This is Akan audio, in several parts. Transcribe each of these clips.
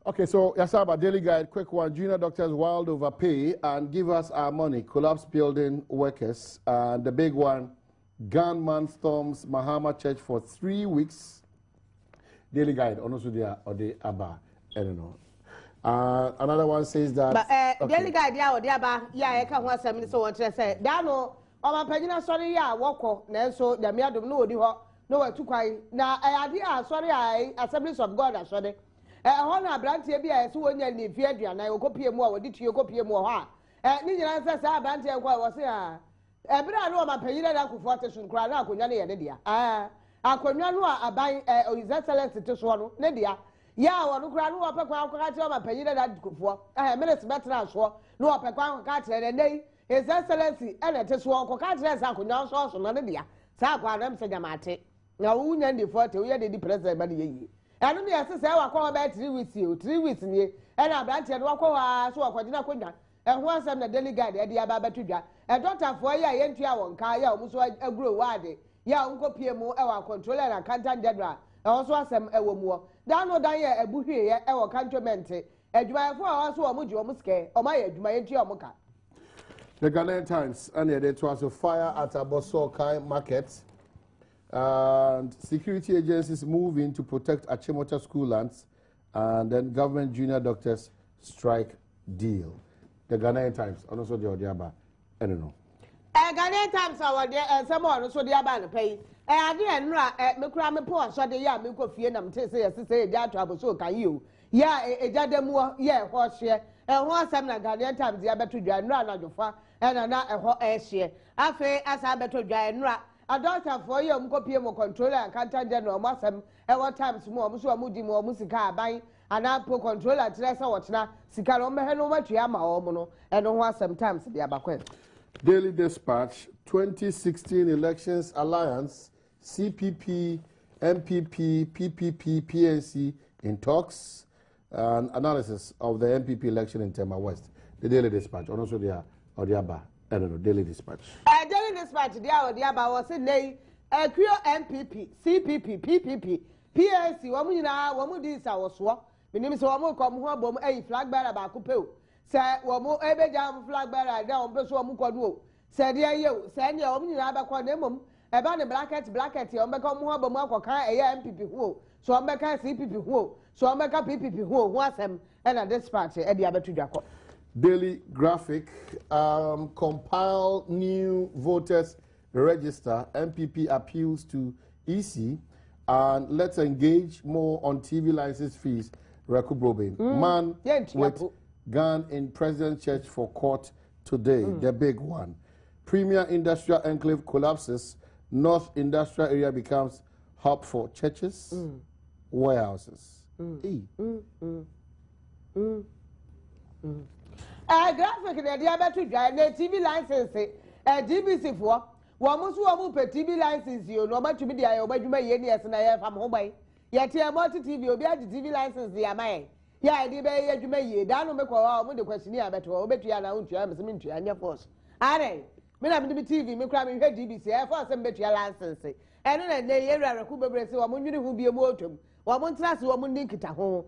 Okay, so Yasaba Daily Guide, quick one. Junior doctors wild overpay and give us our money. Collapse building workers. And the big one, gunman storms Mahama Church for 3 weeks. Daily Guide, also there or the Abba. I don't know. Another one says that. But okay. Daily Guide, yeah, or the Abba, yeah, I can't want some so what I say. Dano, or my penina, sorry, yeah, walk, so the Miadum no, too quiet. Now, I idea, sorry, Assemblies of God, I saw it. Honor Branty be as when you need Fiadria, and I will copy more, did you copy more? Nigel says, Branty, I was here. But I know my penina that could force and cry out, Kunyani and India. I could not know about His Excellency to Swan, Nadia. Yeah, one cry no upper crown catcher, my penina that could for. I have minutes better as well, no upper crown catcher, and they, His Excellency, and it is one catcher, I could now source on Nadia. Sakwanam Sagamati. Now, who named the 40 year the president by the year. I don't know, say, I call about 3 weeks, 3 weeks in here, and I branch and walk over, so I continue Quinta. And once I'm the daily guide, the Ababa Tuja, a daughter for a year, and Tia on Kaya, almost a grow wide. Ya, Uncle PMO, our controller, and Cantan Dedra, also some a woman. Down no dia a buhi, our countrymente, and you are for also a mujo muske, or my Moka. The Ghanaian Times, and it was a fire at Abosokai Market. And security agencies move in to protect Achimota school lands, and then government junior doctors strike deal. The Ghanaian Times, and also the Odiaba, I don't know. Ghanaian Times, our dear, and someone also the Abba pay. I didn't me cry me poor, so the young Milko Fianam say, that trouble, so can you? Yeah, a jademo, yeah, horse share, and once I'm not Ghanaian Times, the Abba to dry and run out of far, and another hot air share. I feel as I better dry and run. A daughter for you, Mko controller and can't general Massam, and what times more, Musudi more musica buying, and I put controller to less watch now, Sicaro Mahano Yama Omono, and no one sometimes the Abaquen. Daily Dispatch 2016 Elections Alliance, CPP, MPP, PPP, PNC in talks, and analysis of the MPP election in Tema West. The Daily Dispatch, and also the Odiaba. I don't know, Daily Dispatch. Daily Dispatch, the Abba was a nay, a queer MPP, CPP, PPP, PNC, Wamina, Wamudis, our swap. The name is Wamo come home, a flag bearer about Kupeo. Say, Wamo, a jam flag bearer down, Peswamuko. Said, yeah, you, send your Omina Baquanimum, about the blacket, you become Wabamaka, a MPP who, so I'm back CPP who, so I'm back PPP who was him, and a dispatch at the Abba Jacob. Daily Graphic, compile new voters register, MPP appeals to EC, and let's engage more on TV license fees, Reku Man with gun in President Church for court today, the big one. Premier Industrial Enclave collapses, North Industrial Area becomes hub for churches, warehouses. Graphic in the Abba to drive the TV license, GBC for one who pay TV license, you know, much media, I obey my years and I have from home. Yet, a multi TV, you'll be at the TV license, the Amay. Yeah, I did bay, you may, down make with the questionnaire, but I'll bet you are now to Amazon and your force. Are when I'm to be TV, me cramming her GBC, I force and bet your license. And then they hear a Cuba Brace, or Munni who be a motum, or Montras, or Mundink at home.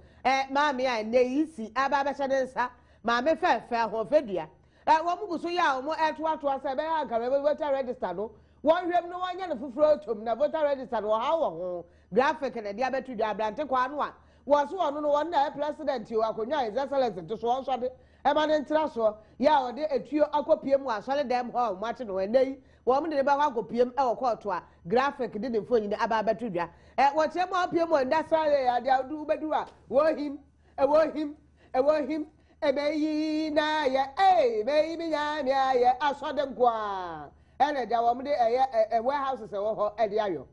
Mammy, and they see Abba Shadensa. Mamma fair or Fedia. One so young, more at what was a bear, voter register. One have no one yet for floatum, the voter register or how graphic and a diabetes to one. Was one day president you are His Excellency to Swan Shot, Eminent Trasso, ya a trio Aquapium was solid damn home, Martin one day, woman in about Aquapium or Quartua, graphic didn't phone in the Abba Tudia. At what some opium and that's why they do bedua. Were him, him. Baby, baby, I saw them go. And a warehouse is at the Ayo.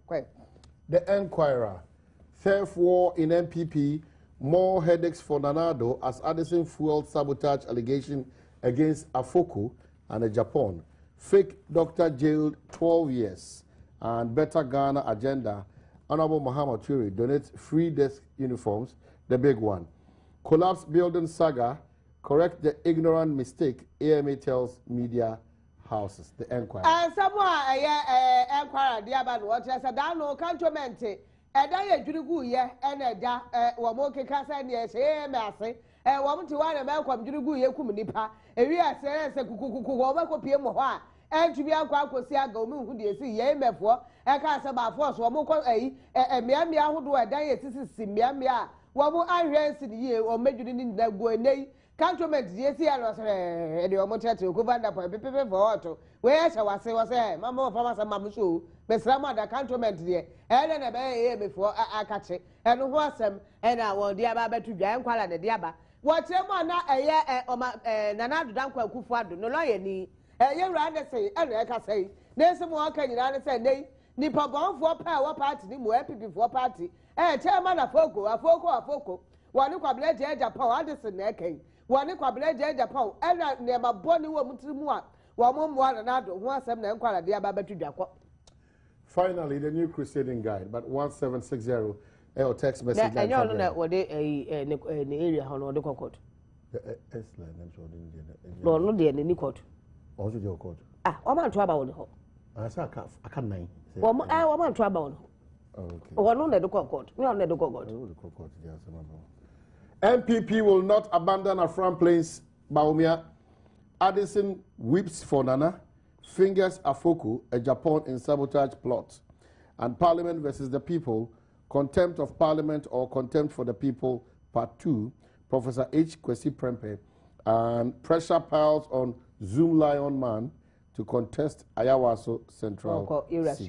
The Enquirer. Theft war in MPP. More headaches for Nanado as Addison fueled sabotage allegation against Afoku and Japan. Fake doctor jailed 12 years. And Better Ghana agenda. Honorable Muhammad Turi donates free desk uniforms. The big one. Collapse building saga. Correct the ignorant mistake, AMA tells media houses. The Enquirer. Someone, Enquirer, the Abba, what I said, I know, can't ɛda yɛ dwiri gu yɛ ɛna ɛda wɔn mo keka sɛ neɛ ɛhyɛ ɛmɛ ase wɔn ti wa na mɛ nkɔm dwiri gu yɛ kum nipa ewi ase ɛsɛ kukukuku wɔn bɛ kɔ pie mu hɔ a ɛntumi akɔ akɔsi aga wɔn ihu deɛ si yɛ mɛfoɔ ɛka sɛ baafo so wɔn kɔ mmeammea ahodoɔ ɛda yɛ sisi mmeammea a wɔn ahwɛ nsi ne yie wɔn mɛdwiri ne nyinaa gu ɛnɛ cantonment deɛ si yɛ no sɛ ɛde wɔn kyerɛkyerɛ okuva ndapɔ pepepe fɔɔto wɔyɛ hyɛ wase wɔsɛ mama wɔn fama sɛ mamu so mesra mu ada cantonment deɛ ɛyɛ na bɛyɛ yɛ mɛfoɔ akakye ɛno ho asɛm ɛna wɔn de aba abɛto dwa ɛnkwala na de aba wɔkyerɛ mu a na ɛyɛ ɔma nana adodankɔ akufo ado no lɔyɛ ni ɛyɛ wura ne sɛ ɛna ɛkasa yi n'esi mu ɔka nyinaa ne sɛ ne nipa bɔnfoɔ pɛ a wɔ paati ne mu ɛpipi foɔ paati chairman afoko wɔne kwabena gye japan ade se na ɛka yi wɔne kwabena gye japan ɛna nneɛma bɔ ne wɔ mu tiri mu a wɔn mmoa na n'ado ho asɛm na nkwala de aba bɛto dwa kɔ. Finally, the new crusading guide, but 1760 or text message. I don't know what they area on the court. No, no, the any court. Also, your court. I'm not trouble on the hall. I can't name. Well, I want trouble on. Okay. Or no, the court. We are not the court. MPP will not abandon Afram Plains, Baumia. Addison whips for Nana. Fingers Afoku, a Japan in sabotage plot. And Parliament versus the People, Contempt of Parliament or Contempt for the People, Part 2, Professor H. Kwesi Prempeh, and pressure piles on Zoom Lion Man to contest Ayawaso Central seats.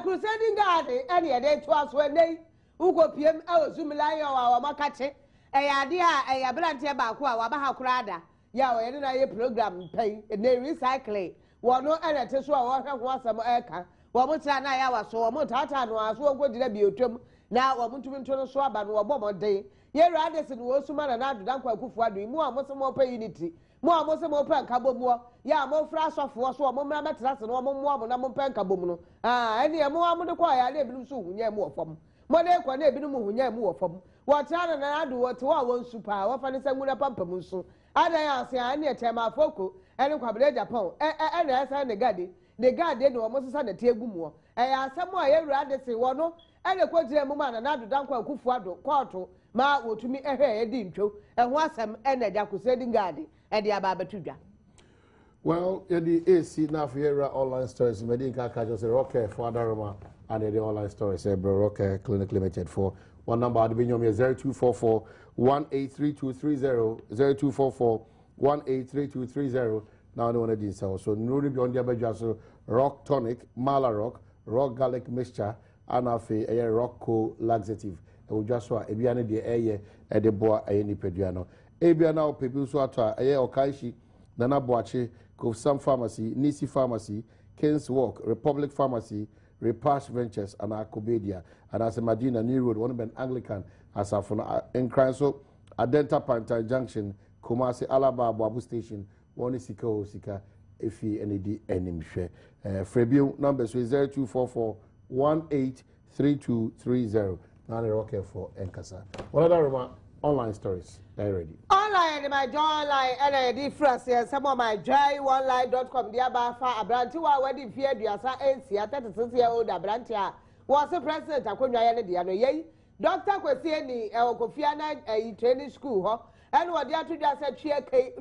Crusading Guard, any day to us when they Ugo PM, Zoom Lion or Makache, a idea, a brantia Bakua, Wabaha Krada, Yaw, and I program pay, and they recycle. One no editor, so I want some eka. Wamutana Yawa, so Mutata was so good to be utum. Now, I want to turn a swab and Waboma day. Here, Addison was man and I don't quite good more, more pay unity. More, more pen cabo, ya more flash of was one more mattress and one more than pen cabo. Any more the choir, I live soon, yeah, more from. Mode kwa ne binu mu nya mu wofam wotana na adu woto a won super wofa ne samuna pampamu so ada ya ase an ne tema foko ene kwabele japan na esa ne gade ne wo mosesa na tie gumu ya asem a ye wura de se wono ene kwogire mu ma na adu danko akufu ado koto ma wotumi ehwe edi ntwo ho asem ene da crusading guard de aba betudwa. Well, the AC now for here online stories. Medinka Kajo say Rocker for Adaroma and the online stories. Say Bro Rocker Clinic Limited for one number at the Binyom 0244 183230 0244 183230. Now no one did so. So Nuri beyond the Abajaso Rock Tonic, Mala Rock Garlic Mixture, and a Rock Co Laxative. And we just saw Ebiana the air at the boa a Pediano. Ebiana people so at a Okaishi, Nana Boache. Sam Pharmacy, Nisi Pharmacy, Kings Walk, Republic Pharmacy, Repash Ventures, and Acobedia. And as a Medina New Road, one Ben Anglican, as a phone in Cranso, Adenta Panta Junction, Kumasi Alaba Babu Station, one Sika Osika, Efi NED Enimshe. Frebio numbers 0244 183230. Now they're okay for Enkasa. What other remark? Online stories. They're ready. Online, my joy online, and a difference here. Some of my joyonline.com. The Abafa, Abrantua, wedding fear, Diasa, and Seattle, 36-year-old Abrantia was the president of Kunyana Diano. Yea, Dr. Kwesieni, Kofiana, a training school, and what the other just said, Chia K,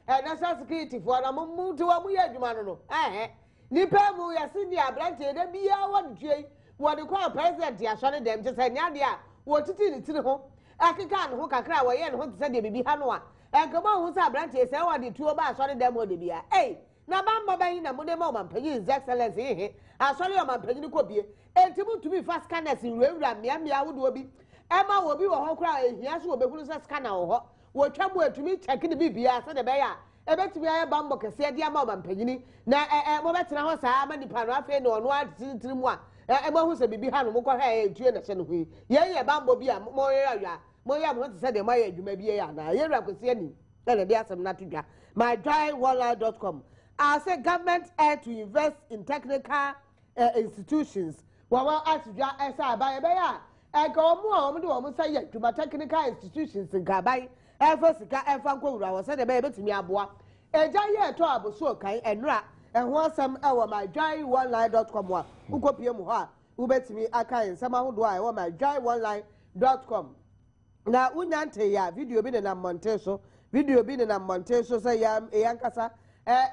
and national security for a move to a weird man. Eh, Nipamu, Yasini, Abrantia, then be our J. What the call president, Yashan, them just said, Nadia, what it is to the home. Akikan who kakra wa yen ho tse de bibi ha no a enkama hu sa branche se wa de tuo ba asore dem o de bia na ba mba ban na mo de ma man panyi his excellence asore o man panyi ko bie entimu to be fast scanners wura mia wo do bi e ma wo bi wo ho kra ehia so obekunu se scanner wo ho wo twa mo atumi check de bibia se de be ya e betumi aye ba mbo kese de ama man panyi na mo betena ho sa ama nipa no afi na ono atitiri mu a e ma hu se bibi ha no mo ko ha etue na se no hu ye bambo bi a mo ya Moya want to say the Maya Jumabia, mydrywaller.com. I say government air to invest in technical institutions. Well, as you by a bear, I go more to almost say to my technical institutions in Gabai, efa sika efa nkowura wo se de be betumi aboa eja ye to aboso kan enura eho asem ewo myjoyonline.com wa ukopie mu ho a ubetumi aka nsem ahodo a ewo myjoyonline.com na unyante ya video bi na monte so say yankasa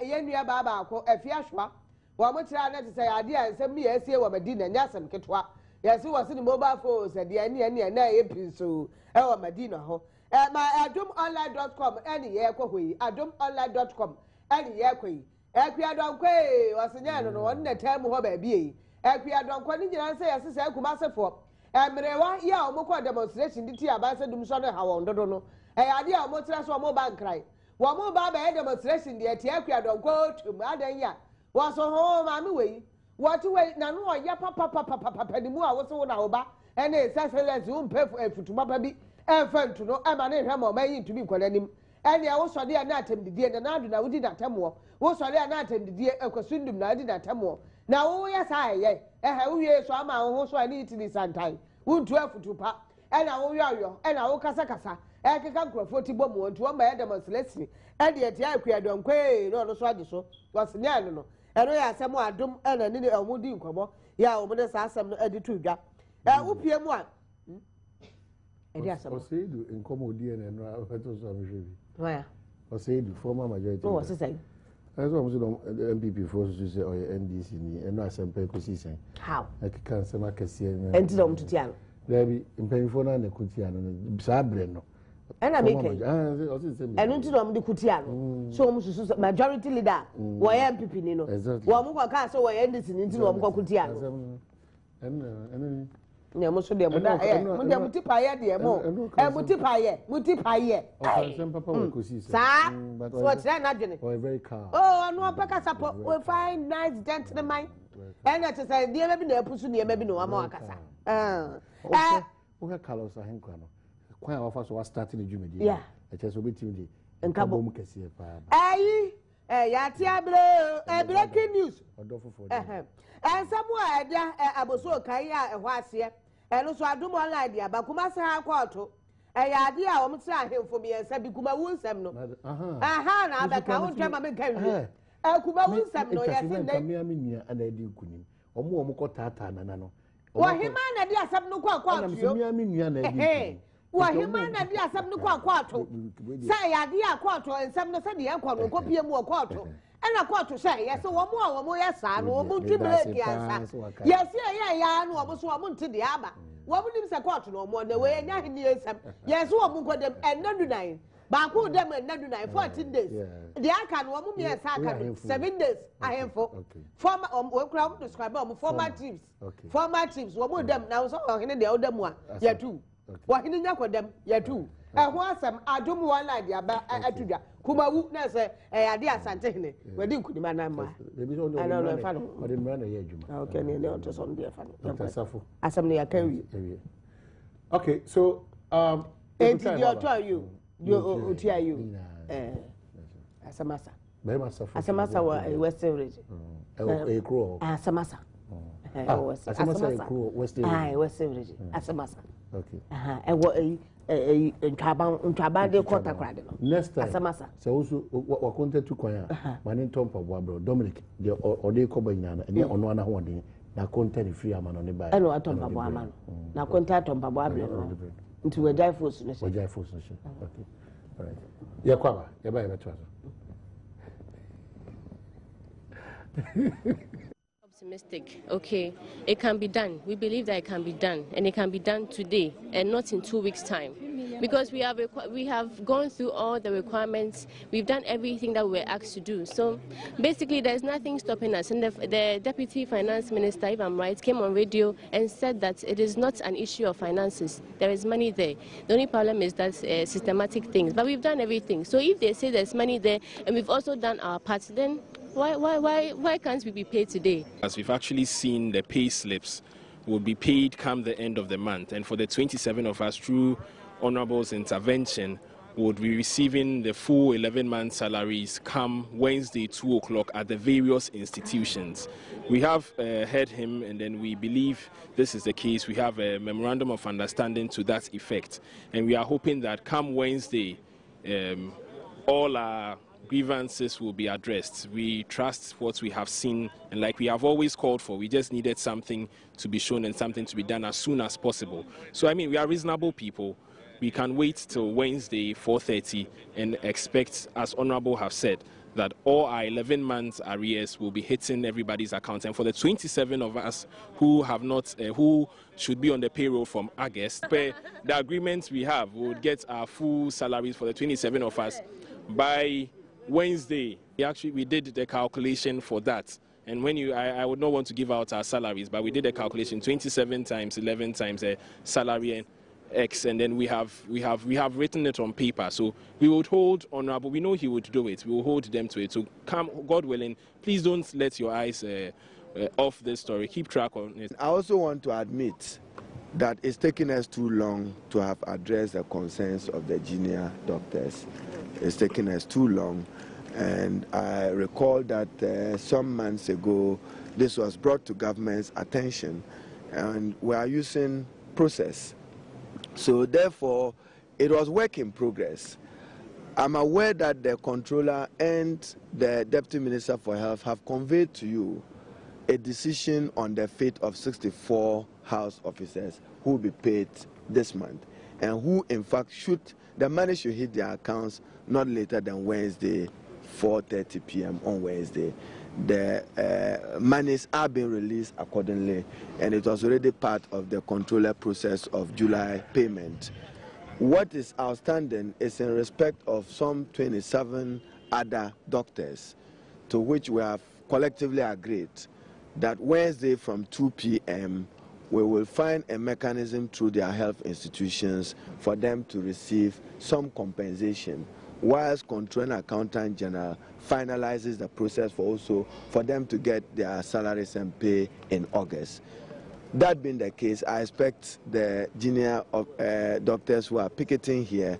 yenua baba akọ afiahwa wo mo kira na te say ade a nsem mi esie wo Medina nyasem ketwa yesi wo se ni mobile phone se de ane na epinso wo Medina ho adomonline.com any ye kwoyi adomonline.com any ye kwoyi ekwiadonkwe wasenya no won na time ho ba bi ekwiadonkwe ni nyina se yesi se akumasefo emrewa ya omukọ demonstration diti abanse dum so no ha won dodo no ade a omotira so omo bank cry wo mo ba ba demonstration de tie ekwiadonkwe tum adanya wo so ho ma mi wei what way na no ya papa ni mu a wo so na oba ene sesele zu mpefu efutuma ba bi enfantu no ema ne hwe ma mayi ntumi kwalanim ene a wo so de na atemdidie na adu na wudi na temo wo so de na atemdidie ekwasundum na adi na temo na wo ya sa ye wo wie so ama wo so ani itini santai wuntu afutupa ena wo yoyo ena wo kasa ekeka nkrofo ti bomu wontu wo ma demonstration ene eti akwadonkwe no so ade so wasenya no eno ya asem adom ena ni omudi nkomo ya omude sa asem no edi tu dwa upie mu a edi asem Oseidu nkomo odi ena no ato so amhwebi waya Oseidu former majority oh what's say eso mo say MPP force to say oye NDC ni eno asempa ekosi sen how akika nsema kese enti do mtutia no Debi mpanyifo na kutia no sa bre no ena make enu nti do mde kutia no so mo susu majority leader wo ye MPP ni no wo mo kwa ka so wo ye NDC ni nti wo mo kwa kutia no ne mo so de mo da mo de mutipa ye de mo mutipa ye o sem papa we kosi sa so try na dwene o very calm oh anu opeka support we find nice gentleman ena te say de be na apusu ne be no wa ma akasa o ka Carlos ahenkwa no kwan a wafa so wa start ni dwumedi yeah e che so betimi de nkabo mu kese pa ayi ya ti abre breaking news odofofo ensamu a edia aboso kai a ehwo ase eno so Adom online dia bakuma se ha kwato ya ade a wo mtira ahemfo bi ensa bi kuma wu nsem no na abeka wo ntwa me kan wi kuma wu nsem no ya sin dai me amenia ana edi nkunim omo ko tata nana no wa hima na dia asem no kwa kwato yo me amenia na edi nkunim wa hima na dia asem no kwa kwato sai ya dia kwato ensem no se dia kwa no kopie mu kwato ena kwato sai ya se wo mo ya sa no wo mu twibere dia sa ya se ya no wo so wo nti dia aba wo mu nim se kwato no mo na we nya hini ensem ya se wo mu nkodem enadu nan ba ko dem enadu nan 14 days dia aka no wo mu me sa aka 7 days ahemfo former we kura wo describe wo former teams wo mu dem na so hene dia wo dem a ya tu wo hene nya kodem ya tu ehwo asem Adom online dia ba atudwa kuma wu na se ade asante hene wadi nkudima na ma ana no fa no ode mra na ye adwuma okay ne on so no fa no safo asem ne ya kan wi okay so enti dia to you otua you asamasa asamasa wa West Village ekro asamasa asamasa ekro West Village West Village asamasa okay ewo ntwaba de kota krade no next time asamasa so also wa content to kwan mane tompa bo bro Dominic de ode ko banyana ene ono ana ho de na content free ama no ne ba eno atompa bo ama no na content atompa bo abre no nti we die force no okay all right ya kwaba ya ba ya betwa Optimistic. Okay, it can be done. We believe that it can be done, and it can be done today and not in 2 weeks' time, because we have gone through all the requirements. We've done everything that we were asked to do. So basically, there's nothing stopping us. And the Deputy Finance Minister, if I'm right, came on radio and said that it is not an issue of finances. There is money there. The only problem is that systematic things. But we've done everything. So if they say there's money there, and we've also done our part, then why can't we be paid today? As we've actually seen, the pay slips will be paid come the end of the month, and for the 27 of us, through Honorable's intervention, would be receiving the full 11-month salaries come Wednesday 2 o'clock at the various institutions. We have heard him, and then we believe this is the case. We have a memorandum of understanding to that effect, and we are hoping that come Wednesday all our grievances will be addressed. We trust what we have seen, and like we have always called for, we just needed something to be shown and something to be done as soon as possible. So I mean, we are reasonable people. We can wait till Wednesday 4:30 and expect, as Honorable have said, that all our 11 months arrears will be hitting everybody's account. And for the 27 of us who have not, who should be on the payroll from August, the agreements we have, we would get our full salaries for the 27 of us by Wednesday. We did the calculation for that. And when I would not want to give out our salaries, but we did a calculation, 27 times 11 times a salary and X, and then we have written it on paper. So we would hold Honorable. We know he would do it. We will hold them to it. So come, God willing, please don't let your eyes off this story. Keep track on it. I also want to admit that it's taken us too long to have addressed the concerns of the junior doctors. It's taken us too long, and I recall that some months ago this was brought to government's attention, and we are using process. So therefore, it was work in progress. I'm aware that the controller and the Deputy Minister for Health have conveyed to you a decision on the fate of 64 house officers who will be paid this month, and who in fact the money should hit their accounts not later than Wednesday, 4:30 p.m. on Wednesday. The monies are being released accordingly, and it was already part of the controller process of July payment. What is outstanding is in respect of some 27 other doctors, to which we have collectively agreed that Wednesday from 2 p.m. we will find a mechanism through their health institutions for them to receive some compensation, whilst Controlling Accountant General finalizes the process for them to get their salaries and pay in August. That being the case, I expect the junior doctors who are picketing here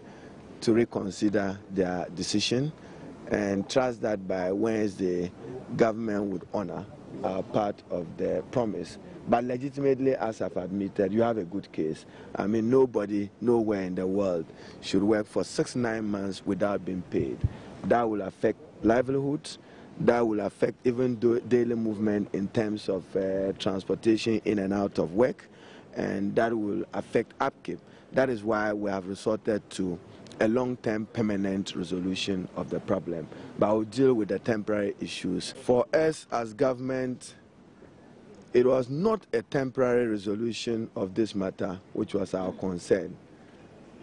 to reconsider their decision, and trust that by Wednesday, government would honor part of the promise. But legitimately, as I've admitted, you have a good case. I mean, nobody, nowhere in the world should work for 6-9 months without being paid. That will affect livelihoods. That will affect even daily movement in terms of transportation in and out of work, and that will affect upkeep. That is why we have resorted to a long-term permanent resolution of the problem. But we'll deal with the temporary issues. For us as government, it was not a temporary resolution of this matter which was our concern,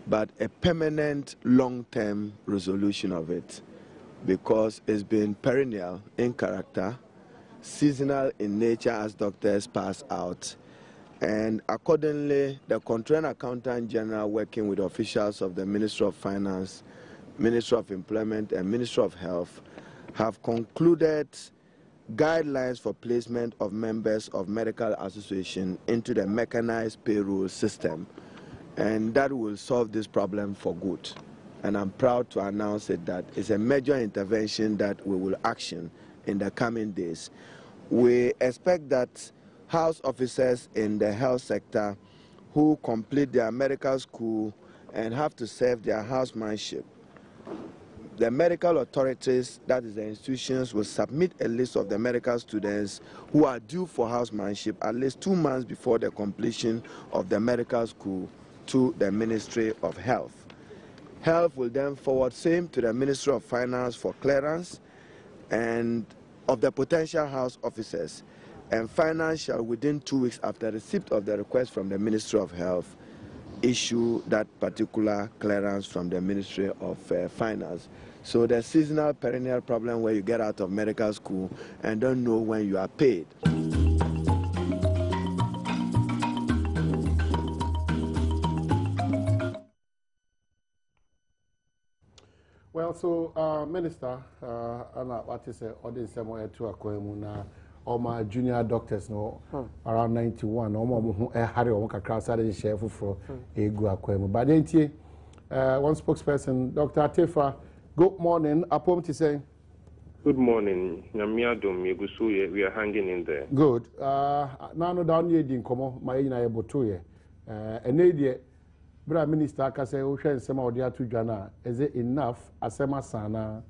but a permanent long-term resolution of it, because it's been perennial in character, seasonal in nature as doctors pass out, and accordingly the Controlling Accountant General, working with officials of the Ministry of Finance, Ministry of Employment and Ministry of Health, have concluded guidelines for placement of members of medical association into the mechanized payroll system, and that will solve this problem for good. And I'm proud to announce it that it's a major intervention that we will action in the coming days. We expect that house officers in the health sector who complete their medical school and have to serve their housemanship, the medical authorities, that is the institutions, will submit a list of the medical students who are due for housemanship at least 2 months before the completion of the medical school to the Ministry of Health. Health will then forward same to the Ministry of Finance for clearance and of the potential house officers, and Finance shall, within 2 weeks after receipt of the request from the Ministry of Health, issue that particular clearance from the Ministry of Finance. So the seasonal perennial problem where you get out of medical school and don't know when you are paid. Well, so Minister, what is audience somewhere to Akwemuna, all my junior doctors no around 91, almost Harry or Kakra and share for a Guakwemu. But then, one spokesperson, Dr. Atefa, good morning. Apom to say. Good morning. Adom, we are hanging in there. Good. Now, no down here, Dinkomo, my ina ebotoye. And Bra Minister akase wo hwe nsema odi atu dwana is it enough asema sana?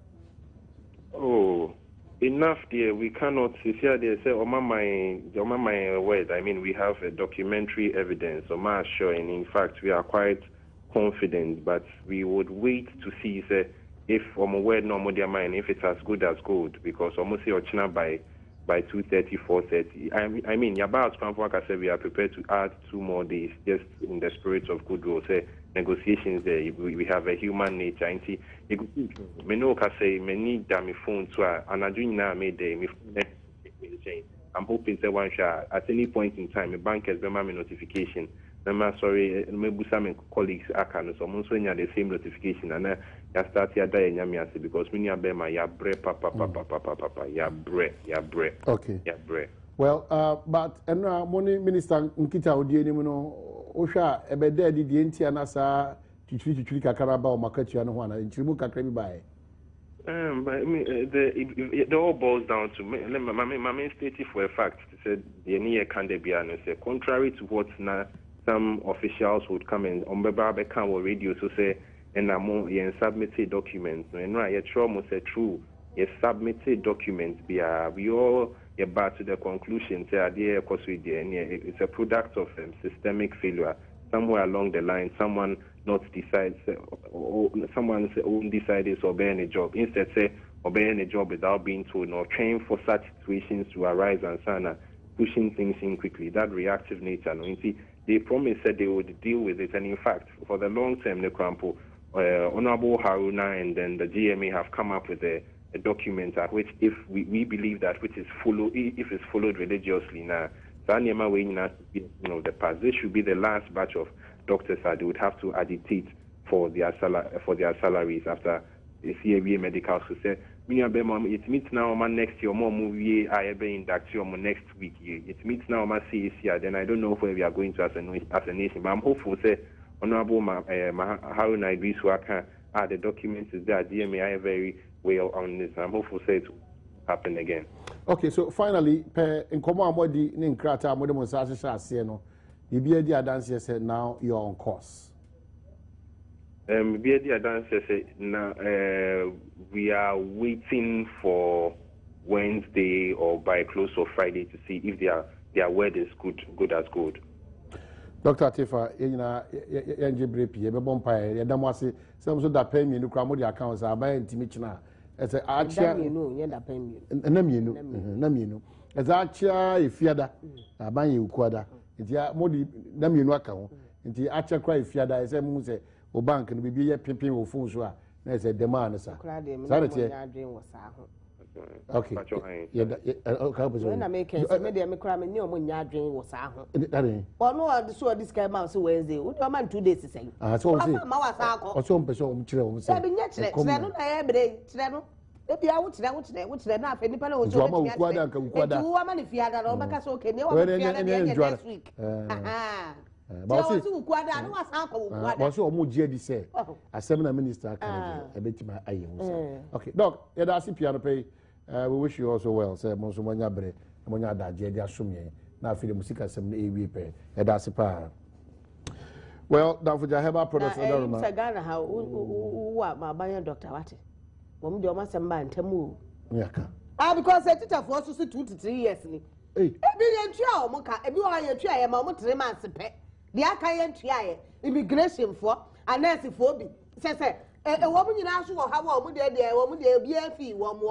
Oh, enough there. We cannot see here they say on my word. I mean, we have a documentary evidence on my showing. In fact, we are quite confident, but we would wait to see say if on my word no more their mind if it's as good as gold, because almost say Ochina by 2:30, 4:30. I mean, Yaba Scramford said we are prepared to add 2 more days just in the spirit of goodwill. Say negotiations there. We have a human nature. And see, me know say me need that me phone to and I do now made the I'm hoping that one shall at any point in time, a bank has been my notification. I'm sorry, maybe some colleagues are kind of someone the same notification, and I start here dying because many of them are yabre, papa, yabre. Okay. Yabre. Well, but money Minister Nkita Odieni no Osha ebede di enti anasa titiri kakara ba o makatu no ho ana ntirimu kakra bi bae. But I mean, it all boils down to my main statement for a fact. Said the near can be honest. Contrary to what some officials would come in on Baba radio to say, and I'm submitted documents. And right, your trauma say true. Your submitted documents. We all get back to the conclusion. Say, it's a product of systemic failure. Somewhere along the line, someone not decides, or someone's own decided to obey a job. Instead, say obeying a job without being told, or trained for such situations to arise and sana, pushing things in quickly. That reactive nature. No, you see, they promised that they would deal with it, and in fact, for the long term, the Krampo, Honorable Haruna and then the GMA have come up with a document at which, if we believe that which is if it's followed religiously now. The past. This should be the last batch of doctors that they would have to agitate for their salaries after the CABA medical society. It meets now next year, more movie I be induction next week. It meets now CACR. Then I don't know where we are going to as a nation. But I'm hopeful. Say Honorable Haruna Idris Waka the documents is there. GMA are very well on this. I'm hopeful say it will happen again. Okay, so finally, in common amodi ni nkrata amodi mo sa hyehyɛ ase no. Bibia di adanse say now you're on course. Bibia di adanse say now we are waiting for Wednesday or by close of Friday to see if their word is good as gold. Dr. Atifa, yenje brepi ye be bompa ye dam wase some so da pay me no kra mo di account sa ba ntimi china. As a achia namienu as achia ifiada abanye ukwada nti modi namienu aka ho nti achia kra ifiada ese mu se o bank no bibi ye pimpin wo phone so a na ese demand sa sanete okay okay when I make sense me dey me kra me ni o mo nya adwen wo sa ho dare ono so this guy man so Wednesday wo do man 2 days say so say ma wa sa ko o so mpe so o mkire o say be nya kire no na ye bre kire no e bia wo kire na afa nipa na wo so ma ukwada nka ukwada wo ma ni fiada no be ka so okay ne wo ma fiada next week but see ukwada no wa sa ko ukwada but so o mo je di say Asem na minister kan e betima aye ho say okay doc ye da CPR no pay we wish you also well say mo so manya bre monya adaje dia somye na afire musika Asem na ewie pe ye da sepa. Well, down for Jaheba products other room. Sagana how ma banya doctor what? Mom do ma samba ntemu. Yaka. Because a teacher for us 2 to 3 years ni. Hey. E bi yentua o mo ka, e bi wa yentua ye ma mo 3 months pe. Di aka yentua ye immigration for, a nurse for bi. Say wo mo nyina so wo ha wo mo de bi afi wo mo.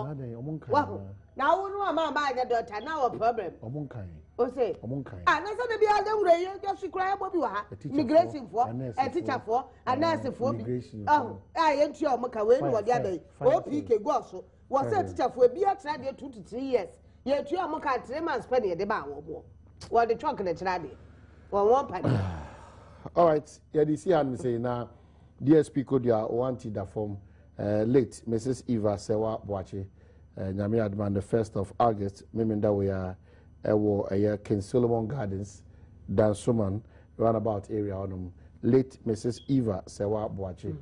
Wa. Na wo no ma ba nya doctor na wo problem. Omon kan. O say. Omon kan. Na say be bia dem re ye just cry bo bi wa ha. Immigration for, a teacher for, a nurse for bi. Oh, yentua o mo ka we no wo dia dey. O PK go so. Was a teacher for be a trade 2 to 3 years. Yet you are 3 months penny at the bar. What the trunk in the trade. One penny. All right, yeah, this year I'm saying now, DSP Kodia wanted that from late Mrs. Eva Sewa Boache, Nyami Adman, the 1st of August, Miminda we are a King Solomon Gardens, Dan Suman, roundabout area on them. Late Mrs. Eva Sewa Boache,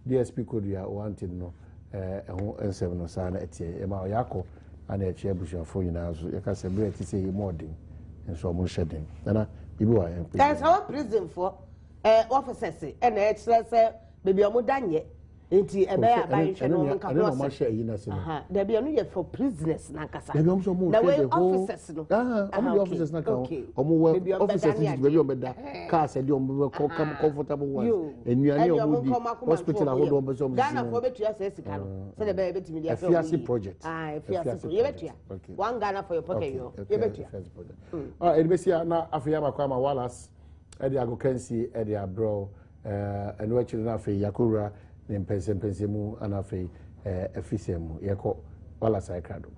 DSP Kodia wanted no. And 7 no sana etie ema yako ana eche bushafo nyina so yaka se bre ti say modern and so mo shedding na bibi wa yan there's our prison for officers and extra baby omo danye enti ebe ya ba nhwe no mo nka no ma share yi na se no there be no ye for prisoners na kasa there be omo so mo the officers no omo the officers na ka omo we officers ji baby omo da car say the omo comfortable ones enuane omo di hospital ahodo omo so omo Ghana for betua say sika no so the baby betimi dia fiasi project fiasi ye betua one Ghana for your pocket yo ye betua ebesia na afia makwa ma wallace e dey agokansi e dey abro eno akiri na afia yakura ne mpensempensemu ana afia efisemu yeko wallace ikrado